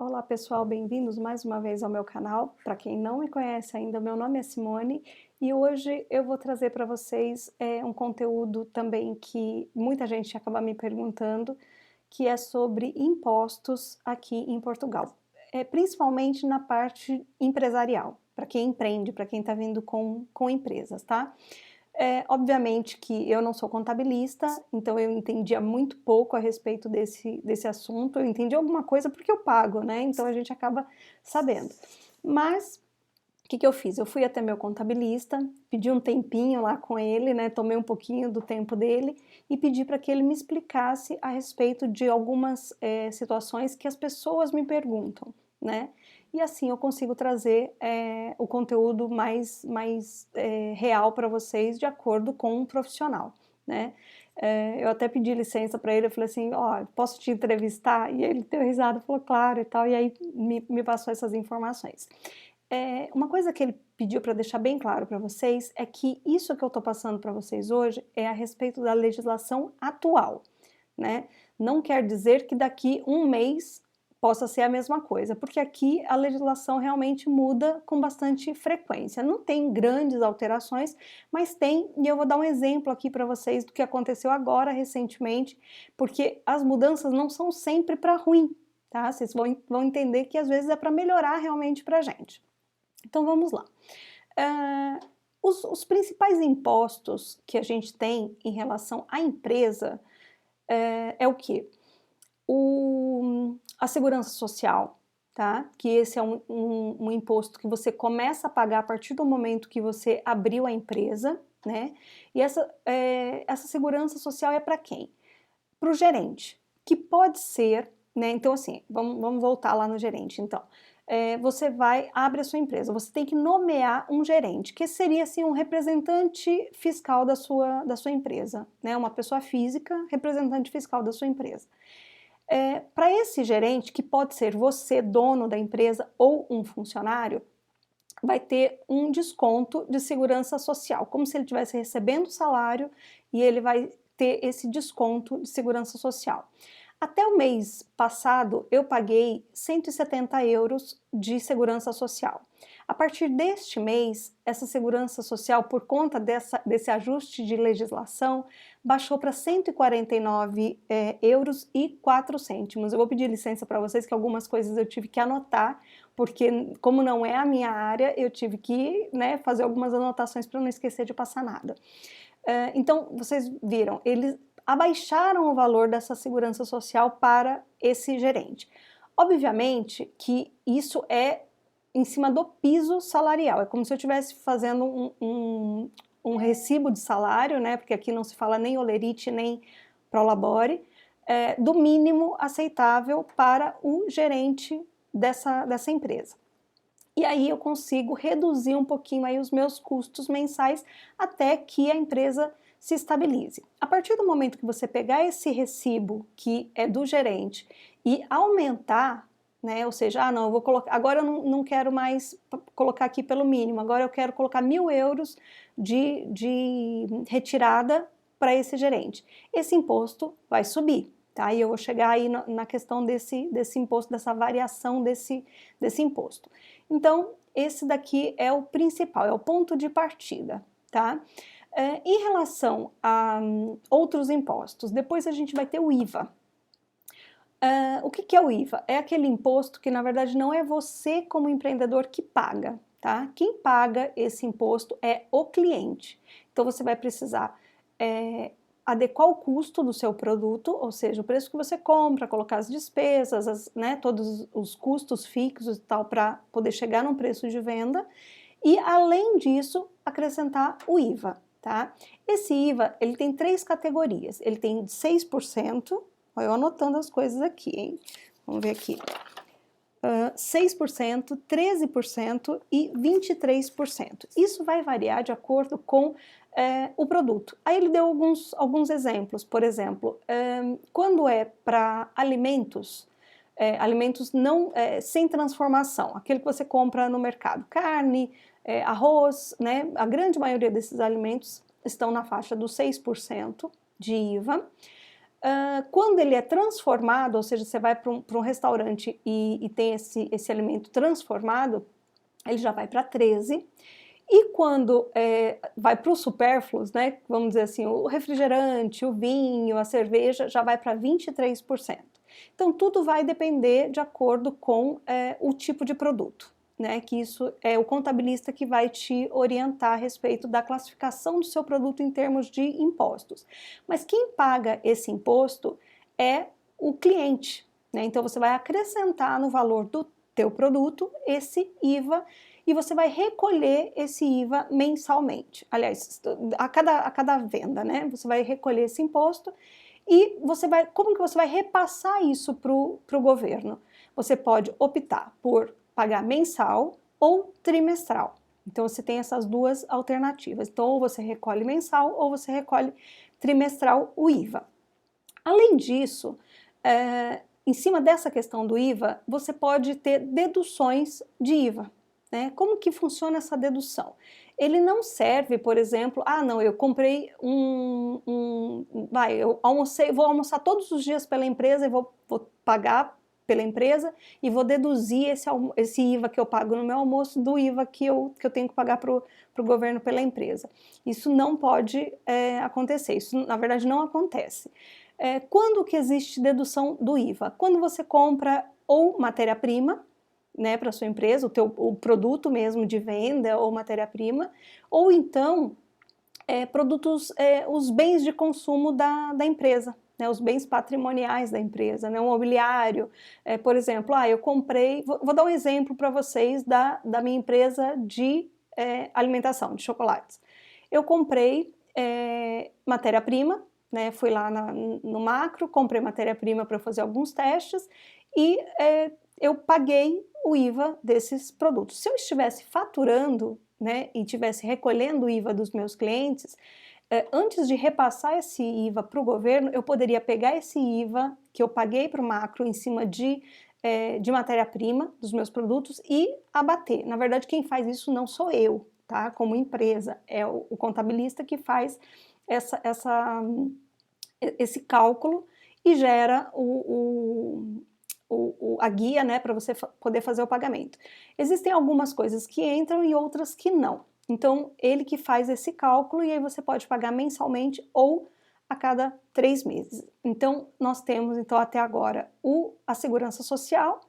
Olá pessoal, bem-vindos mais uma vez ao meu canal. Para quem não me conhece ainda, meu nome é Simone e hoje eu vou trazer para vocês um conteúdo também que muita gente acaba me perguntando, que é sobre impostos aqui em Portugal, principalmente na parte empresarial, para quem empreende, para quem está vindo com empresas, tá? Obviamente que eu não sou contabilista, então eu entendia muito pouco a respeito desse assunto, eu entendi alguma coisa porque eu pago, né, então a gente acaba sabendo. Mas, o que que eu fiz? Eu fui até meu contabilista, pedi um tempinho lá com ele, né, tomei um pouquinho do tempo dele e pedi para que ele me explicasse a respeito de algumas, situações que as pessoas me perguntam, né. E assim eu consigo trazer, o conteúdo mais real para vocês de acordo com um profissional, né. Eu até pedi licença para ele, eu falei assim: "Ó, posso te entrevistar?" E ele deu risada, falou: "Claro" e tal, e aí me passou essas informações. Uma coisa que ele pediu para deixar bem claro para vocês é que isso que eu estou passando para vocês hoje é a respeito da legislação atual, né. Não quer dizer que daqui um mês possa ser a mesma coisa, porque aqui a legislação realmente muda com bastante frequência. Não tem grandes alterações, mas tem, e eu vou dar um exemplo aqui para vocês do que aconteceu agora recentemente, porque as mudanças não são sempre para ruim, tá. Vocês vão entender que às vezes é para melhorar realmente para a gente. Então vamos lá. Hã, os principais impostos que a gente tem em relação à empresa, é o quê? A segurança social, tá? Que esse é um imposto que você começa a pagar a partir do momento que você abriu a empresa, né? E essa segurança social é para quem? Para o gerente, que pode ser, né, então assim, vamos voltar lá no gerente então, você abre a sua empresa, você tem que nomear um gerente, que seria assim um representante fiscal da sua empresa, né, uma pessoa física, representante fiscal da sua empresa. Para esse gerente, que pode ser você, dono da empresa, ou um funcionário, vai ter um desconto de segurança social, como se ele estivesse recebendo salário e ele vai ter esse desconto de segurança social. Até o mês passado, eu paguei 170 € de segurança social. A partir deste mês, essa segurança social, por conta desse ajuste de legislação, baixou para 149 euros e 4 cêntimos. Eu vou pedir licença para vocês que algumas coisas eu tive que anotar, porque como não é a minha área, eu tive que, né, fazer algumas anotações para não esquecer de passar nada. Então, vocês viram, eles abaixaram o valor dessa segurança social para esse gerente. Obviamente que isso é em cima do piso salarial, é como se eu estivesse fazendo um recibo de salário, né, porque aqui não se fala nem holerite nem prolabore, do mínimo aceitável para o gerente dessa empresa. E aí eu consigo reduzir um pouquinho aí os meus custos mensais até que a empresa se estabilize. A partir do momento que você pegar esse recibo que é do gerente e aumentar, né, ou seja, não, eu vou colocar, agora eu não quero mais colocar aqui pelo mínimo, agora eu quero colocar 1.000 € de retirada para esse gerente. Esse imposto vai subir, tá? E eu vou chegar aí na questão desse imposto, dessa variação desse imposto. Então, esse daqui é o principal, é o ponto de partida, tá? Em relação a outros impostos, depois a gente vai ter o IVA. O que é o IVA? É aquele imposto que, na verdade, não é você como empreendedor que paga, tá? Quem paga esse imposto é o cliente. Então, você vai precisar adequar o custo do seu produto, ou seja, o preço que você compra, colocar as despesas, né, todos os custos fixos e tal, para poder chegar num preço de venda, e além disso, acrescentar o IVA, tá? Esse IVA, ele tem 3 categorias, ele tem 6%, ó, eu anotando as coisas aqui, hein? Vamos ver aqui. 6%, 13% e 23%. Isso vai variar de acordo com o produto. Aí ele deu alguns exemplos, por exemplo, quando é para alimentos, alimentos não, sem transformação, aquele que você compra no mercado, carne, arroz, né, a grande maioria desses alimentos estão na faixa dos 6% de IVA. Quando ele é transformado, ou seja, você vai para um restaurante e tem esse alimento transformado, ele já vai para 13%. E quando vai para os supérfluos, né, vamos dizer assim, o refrigerante, o vinho, a cerveja, já vai para 23%. Então, tudo vai depender de acordo com o tipo de produto, né, que isso é o contabilista que vai te orientar a respeito da classificação do seu produto em termos de impostos. Mas quem paga esse imposto é o cliente, né? Então, você vai acrescentar no valor do teu produto esse IVA e você vai recolher esse IVA mensalmente. Aliás, a cada venda, né? Você vai recolher esse imposto e como que você vai repassar isso para o governo? Você pode optar por pagar mensal ou trimestral. Então, você tem essas duas alternativas. Então, ou você recolhe mensal ou você recolhe trimestral o IVA. Além disso, em cima dessa questão do IVA, você pode ter deduções de IVA. Né? Como que funciona essa dedução? Ele não serve, por exemplo, não, eu comprei eu vou almoçar todos os dias pela empresa e vou pagar pela empresa e vou deduzir esse IVA que eu pago no meu almoço do IVA que eu tenho que pagar para o governo pela empresa. Isso não pode acontecer, isso na verdade não acontece. Quando que existe dedução do IVA? Quando você compra ou matéria-prima, né, para sua empresa, o produto mesmo de venda ou matéria-prima, ou então produtos, os bens de consumo da empresa, né, os bens patrimoniais da empresa, né, o mobiliário, por exemplo, eu comprei, vou dar um exemplo para vocês da minha empresa de alimentação, de chocolates. Eu comprei matéria-prima, né, fui lá no Macro, comprei matéria-prima para fazer alguns testes e eu paguei o IVA desses produtos. Se eu estivesse faturando, né, e estivesse recolhendo o IVA dos meus clientes, antes de repassar esse IVA para o governo, eu poderia pegar esse IVA que eu paguei para o Macro em cima de matéria-prima dos meus produtos e abater. Na verdade, quem faz isso não sou eu, tá? Como empresa, é o contabilista que faz esse cálculo e gera a guia, né, para você poder fazer o pagamento. Existem algumas coisas que entram e outras que não. Então, ele que faz esse cálculo e aí você pode pagar mensalmente ou a cada 3 meses. Então, nós temos então até agora a segurança social,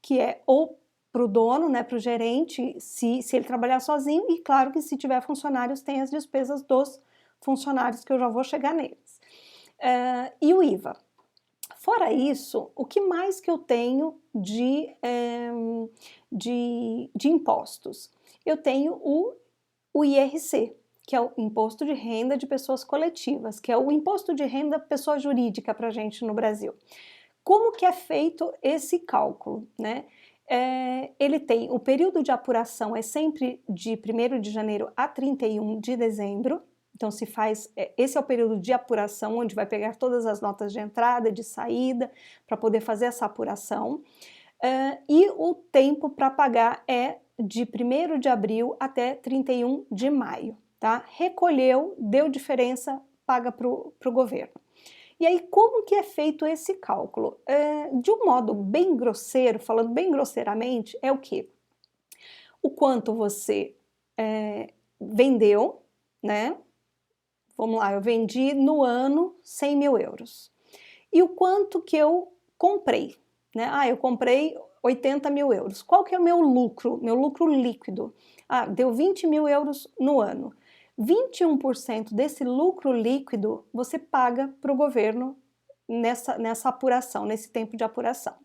que é ou para o dono, né, para o gerente, se ele trabalhar sozinho, e claro que se tiver funcionários, tem as despesas dos funcionários, que eu já vou chegar neles. E o IVA. Fora isso, o que mais que eu tenho de impostos? Eu tenho o IRC, que é o Imposto de Renda de Pessoas Coletivas, que é o imposto de renda pessoa jurídica para a gente no Brasil. Como que é feito esse cálculo, né? Ele tem o período de apuração é sempre de 1º de janeiro a 31 de dezembro. Então, esse é o período de apuração, onde vai pegar todas as notas de entrada e de saída, para poder fazer essa apuração. E o tempo para pagar é de 1º de abril até 31 de maio, tá? Recolheu, deu diferença, paga para o governo. E aí, como que é feito esse cálculo? De um modo bem grosseiro, falando bem grosseiramente, é o quê? O quanto você vendeu, né? Vamos lá, eu vendi no ano 100 mil euros. E o quanto que eu comprei, né? Eu comprei 80 mil euros. Qual que é o meu lucro líquido? Deu 20 mil euros no ano. 21% desse lucro líquido você paga para o governo nessa apuração, nesse tempo de apuração.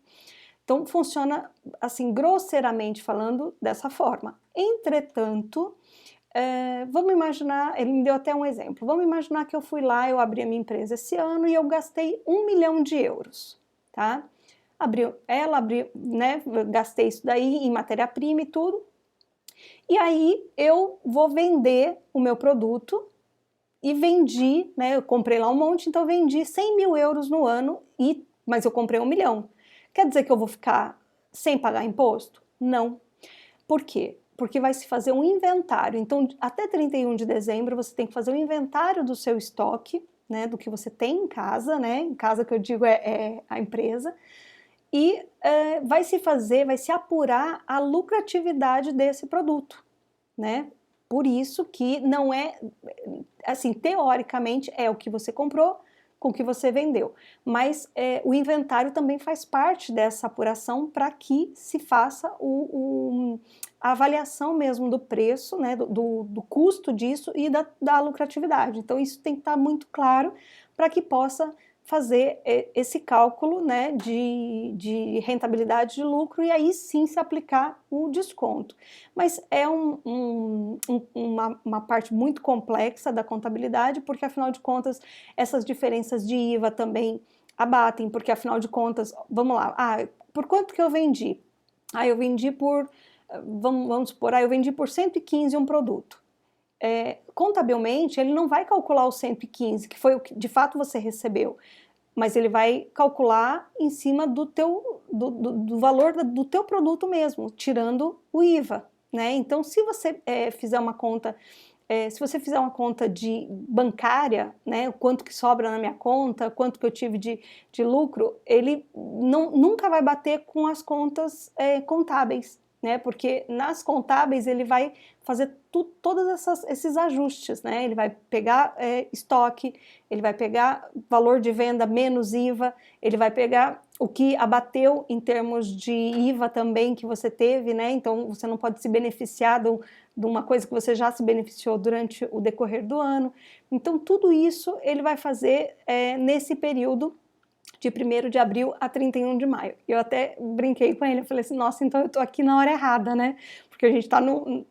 Então, funciona, assim, grosseiramente falando, dessa forma. Entretanto, vamos imaginar, ele me deu até um exemplo, vamos imaginar que eu fui lá, eu abri a minha empresa esse ano e eu gastei 1 milhão de euros, tá? Né, gastei isso daí em matéria-prima e tudo, e aí eu vou vender o meu produto e vendi, né, eu comprei lá um monte, então eu vendi 100 mil euros no ano, mas eu comprei 1 milhão. Quer dizer que eu vou ficar sem pagar imposto? Não. Por quê? Porque vai se fazer um inventário. Então, até 31 de dezembro, você tem que fazer um inventário do seu estoque, né, do que você tem em casa, né, em casa que eu digo é a empresa, e vai se apurar a lucratividade desse produto, né? Por isso que não é, assim, teoricamente é o que você comprou com o que você vendeu, mas o inventário também faz parte dessa apuração para que se faça a avaliação mesmo do preço, né, do custo disso e da lucratividade. Então isso tem que estar muito claro para que possa fazer esse cálculo, né, de rentabilidade de lucro e aí sim se aplicar o desconto. Mas é uma parte muito complexa da contabilidade, porque afinal de contas essas diferenças de IVA também abatem, porque afinal de contas, vamos lá, por quanto que eu vendi? Eu vendi por, vamos supor, eu vendi por 115 um produto. Contabilmente, ele não vai calcular os 115, que foi o que de fato você recebeu, mas ele vai calcular em cima do valor do teu produto mesmo, tirando o IVA, né? Então, se você fizer uma conta, se você fizer uma conta de bancária, né, o quanto que sobra na minha conta, quanto que eu tive de lucro, ele nunca vai bater com as contas contábeis, né? Porque nas contábeis ele vai fazer todos esses ajustes, né? Ele vai pegar estoque, ele vai pegar valor de venda menos IVA, ele vai pegar o que abateu em termos de IVA também que você teve, né? Então você não pode se beneficiar de uma coisa que você já se beneficiou durante o decorrer do ano. Então tudo isso ele vai fazer nesse período de 1º de abril a 31 de maio. Eu até brinquei com ele, eu falei assim, nossa, então eu tô aqui na hora errada, né? Porque a gente tá no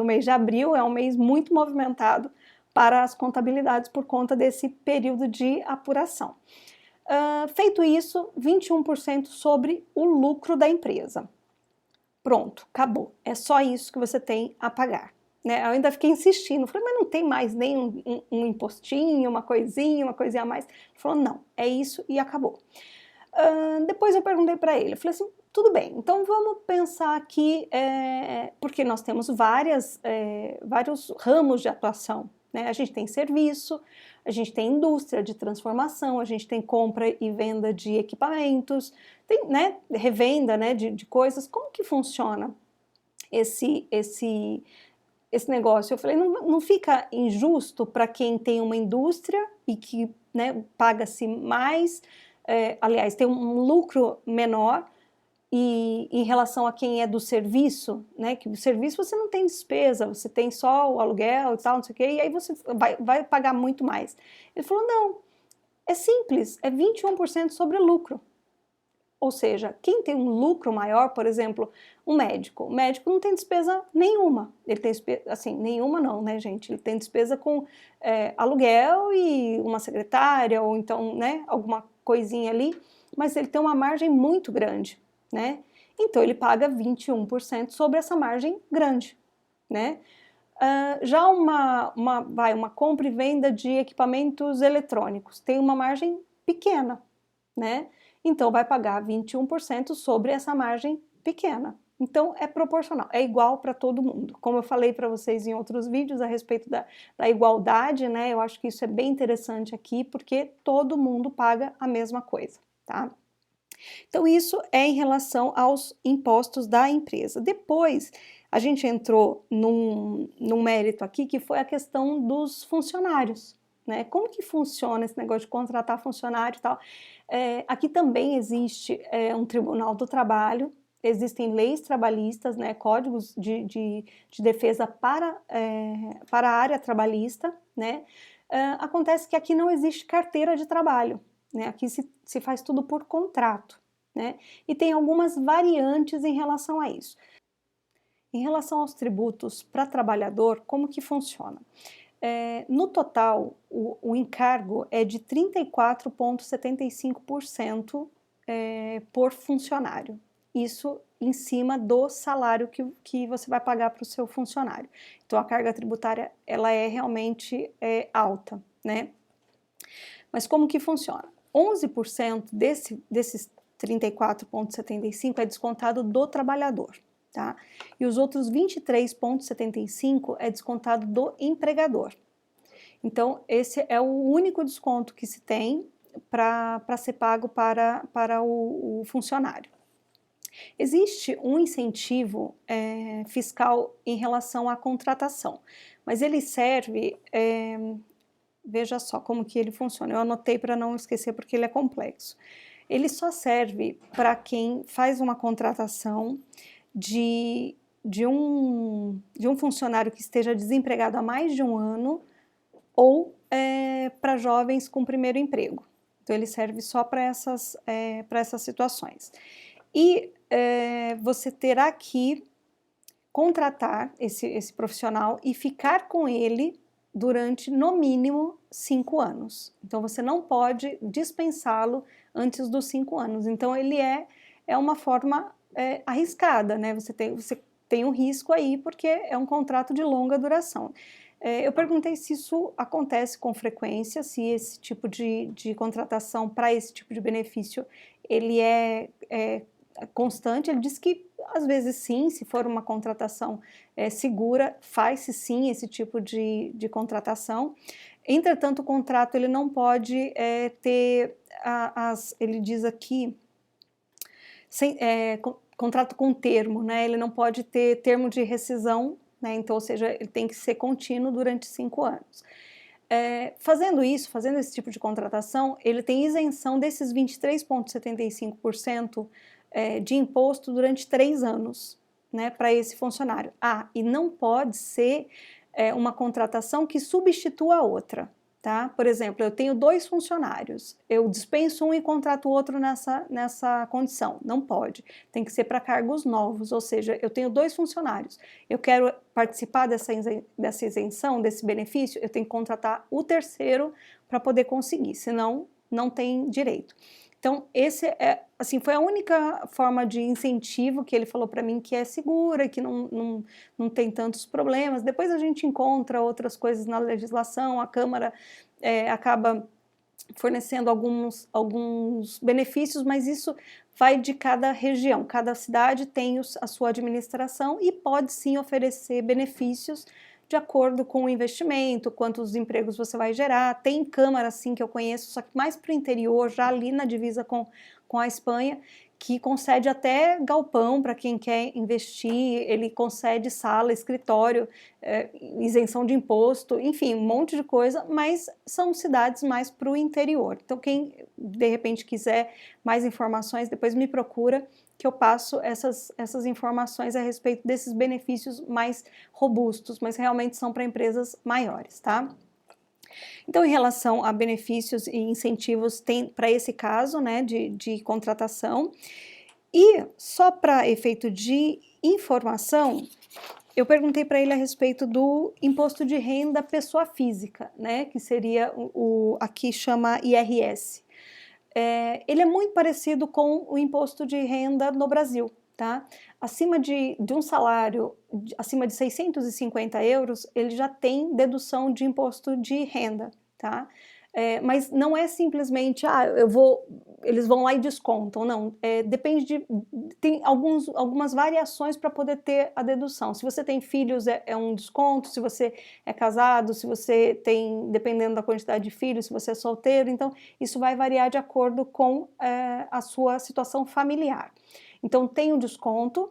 mês de abril, é um mês muito movimentado para as contabilidades por conta desse período de apuração. Feito isso, 21% sobre o lucro da empresa. Pronto, acabou. É só isso que você tem a pagar. Né? Eu ainda fiquei insistindo, falei, mas não tem mais nem um impostinho, uma coisinha a mais? Ele falou, não, é isso e acabou. Depois eu perguntei para ele, eu falei assim, tudo bem, então vamos pensar aqui, porque nós temos vários ramos de atuação, né? A gente tem serviço, a gente tem indústria de transformação, a gente tem compra e venda de equipamentos, tem, né, revenda, né, de coisas. Como que funciona esse negócio? Eu falei, não fica injusto para quem tem uma indústria e que, né, paga-se mais, aliás, tem um lucro menor, e em relação a quem é do serviço, né, que o serviço você não tem despesa, você tem só o aluguel e tal, não sei o quê, e aí você vai pagar muito mais. Ele falou, não, é simples, é 21% sobre o lucro. Ou seja, quem tem um lucro maior, por exemplo, o médico não tem despesa nenhuma. Ele tem despesa, assim, nenhuma não, né, gente? Ele tem despesa com aluguel e uma secretária, ou então, né, alguma coisinha ali, mas ele tem uma margem muito grande, né? Então ele paga 21% sobre essa margem grande, né? Já uma compra e venda de equipamentos eletrônicos tem uma margem pequena, né? Então vai pagar 21% sobre essa margem pequena. Então é proporcional, é igual para todo mundo. Como eu falei para vocês em outros vídeos a respeito da igualdade, né? Eu acho que isso é bem interessante aqui, porque todo mundo paga a mesma coisa, tá? Então isso é em relação aos impostos da empresa. Depois a gente entrou num mérito aqui que foi a questão dos funcionários, né? Como que funciona esse negócio de contratar funcionário e tal? Aqui também existe um Tribunal do Trabalho, existem leis trabalhistas, né, códigos de defesa para a área trabalhista, né? Acontece que aqui não existe carteira de trabalho, né? Aqui se faz tudo por contrato, né? E tem algumas variantes em relação a isso. Em relação aos tributos para trabalhador, como que funciona? No total, o encargo é de 34,75% por funcionário. Isso em cima do salário que você vai pagar para o seu funcionário. Então, a carga tributária, ela é realmente alta, né? Mas como que funciona? 11% desses 34,75% é descontado do trabalhador, tá? E os outros 23,75% é descontado do empregador. Então, esse é o único desconto que se tem para ser pago para o funcionário. Existe um incentivo fiscal em relação à contratação, mas ele serve, veja só como que ele funciona, eu anotei para não esquecer porque ele é complexo. Ele só serve para quem faz uma contratação de um funcionário que esteja desempregado há mais de um ano ou para jovens com primeiro emprego. Então, ele serve só para essas situações. E você terá que contratar esse profissional e ficar com ele durante, no mínimo, 5 anos. Então, você não pode dispensá-lo antes dos 5 anos. Então, ele é uma forma arriscada, né? Você tem um risco aí, porque é um contrato de longa duração. Eu perguntei se isso acontece com frequência, se esse tipo de contratação para esse tipo de benefício, ele é constante. Ele disse que às vezes sim, se for uma contratação segura, faz-se sim esse tipo de contratação. Entretanto, o contrato ele não pode ter, ele diz aqui, contrato com termo, né? Ele não pode ter termo de rescisão, né? Então, ou seja, ele tem que ser contínuo durante 5 anos. Fazendo esse tipo de contratação, ele tem isenção desses 23,75% de imposto durante 3 anos, né, para esse funcionário. E não pode ser uma contratação que substitua a outra, tá? Por exemplo, eu tenho 2 funcionários, eu dispenso um e contrato o outro nessa condição. Não pode, tem que ser para cargos novos, ou seja, eu tenho 2 funcionários, eu quero participar dessa isenção, desse benefício, eu tenho que contratar o terceiro para poder conseguir, senão não tem direito. Então, foi a única forma de incentivo que ele falou para mim que é segura, que não tem tantos problemas. Depois a gente encontra outras coisas na legislação, a Câmara acaba fornecendo alguns benefícios, mas isso vai de cada região, cada cidade tem a sua administração e pode sim oferecer benefícios de acordo com o investimento, quantos empregos você vai gerar. Tem câmara, sim, que eu conheço, só que mais para o interior, já ali na divisa com a Espanha, que concede até galpão para quem quer investir, ele concede sala, escritório, isenção de imposto, enfim, um monte de coisa, mas são cidades mais para o interior. Então, quem de repente quiser mais informações, depois me procura, que eu passo essas informações a respeito desses benefícios mais robustos, mas realmente são para empresas maiores, tá? Então, em relação a benefícios e incentivos, tem para esse caso, né, de contratação. E só para efeito de informação, eu perguntei para ele a respeito do imposto de renda pessoa física, né, que seria aqui chama IRS. Ele é muito parecido com o imposto de renda no Brasil, tá? Acima de um salário, acima de 650 euros, ele já tem dedução de imposto de renda, tá? Mas não é simplesmente, eles vão lá e descontam, não. Depende tem algumas variações para poder ter a dedução. Se você tem filhos, é um desconto, se você é casado, se você tem, dependendo da quantidade de filhos, se você é solteiro, então isso vai variar de acordo com a sua situação familiar. Então tem um desconto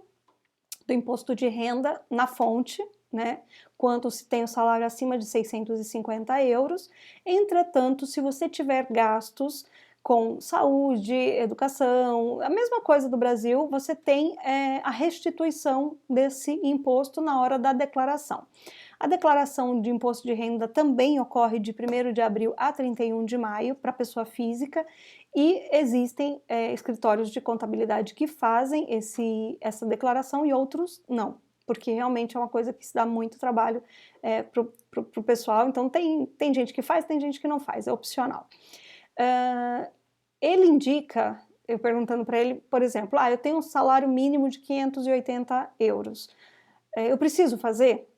do imposto de renda na fonte, né, quanto se tem o salário acima de 650 euros. Entretanto, se você tiver gastos com saúde, educação, a mesma coisa do Brasil, você tem a restituição desse imposto na hora da declaração. A declaração de imposto de renda também ocorre de 1º de abril a 31 de maio para pessoa física e existem escritórios de contabilidade que fazem essa declaração e outros não, porque realmente é uma coisa que se dá muito trabalho para o pessoal. Então tem gente que faz, tem gente que não faz, é opcional. Ele indica, eu perguntando para ele, por exemplo, eu tenho um salário mínimo de 580 euros, eu preciso fazer?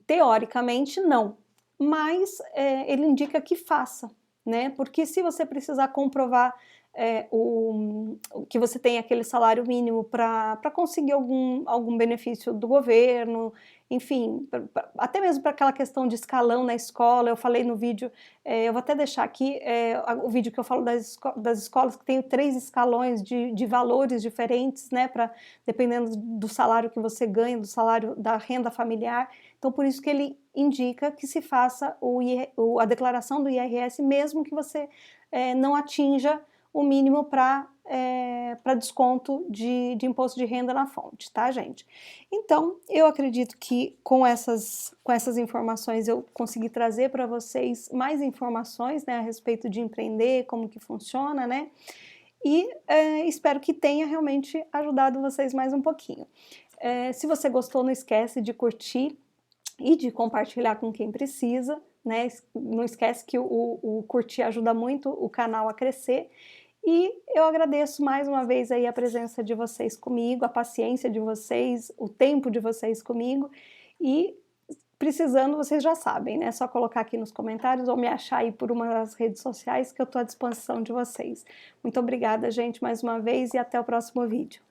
Teoricamente, não, mas ele indica que faça, né? Porque se você precisar comprovar que você tem aquele salário mínimo para conseguir algum benefício do governo, enfim, até mesmo para aquela questão de escalão na escola. Eu falei no vídeo, eu vou até deixar aqui o vídeo que eu falo das escolas, que tem 3 escalões de valores diferentes, né, dependendo do salário que você ganha, do salário da renda familiar. Então, por isso que ele indica que se faça a declaração do IRS, mesmo que você não atinja o mínimo para desconto de imposto de renda na fonte, tá, gente? Então, eu acredito que com essas informações eu consegui trazer para vocês mais informações, né, a respeito de empreender, como que funciona, né? E espero que tenha realmente ajudado vocês mais um pouquinho. Se você gostou, não esquece de curtir e de compartilhar com quem precisa, né? Não esquece que o curtir ajuda muito o canal a crescer. E eu agradeço mais uma vez aí a presença de vocês comigo, a paciência de vocês, o tempo de vocês comigo. E precisando, vocês já sabem, né? É só colocar aqui nos comentários ou me achar aí por uma das redes sociais que eu estou à disposição de vocês. Muito obrigada, gente, mais uma vez, e até o próximo vídeo.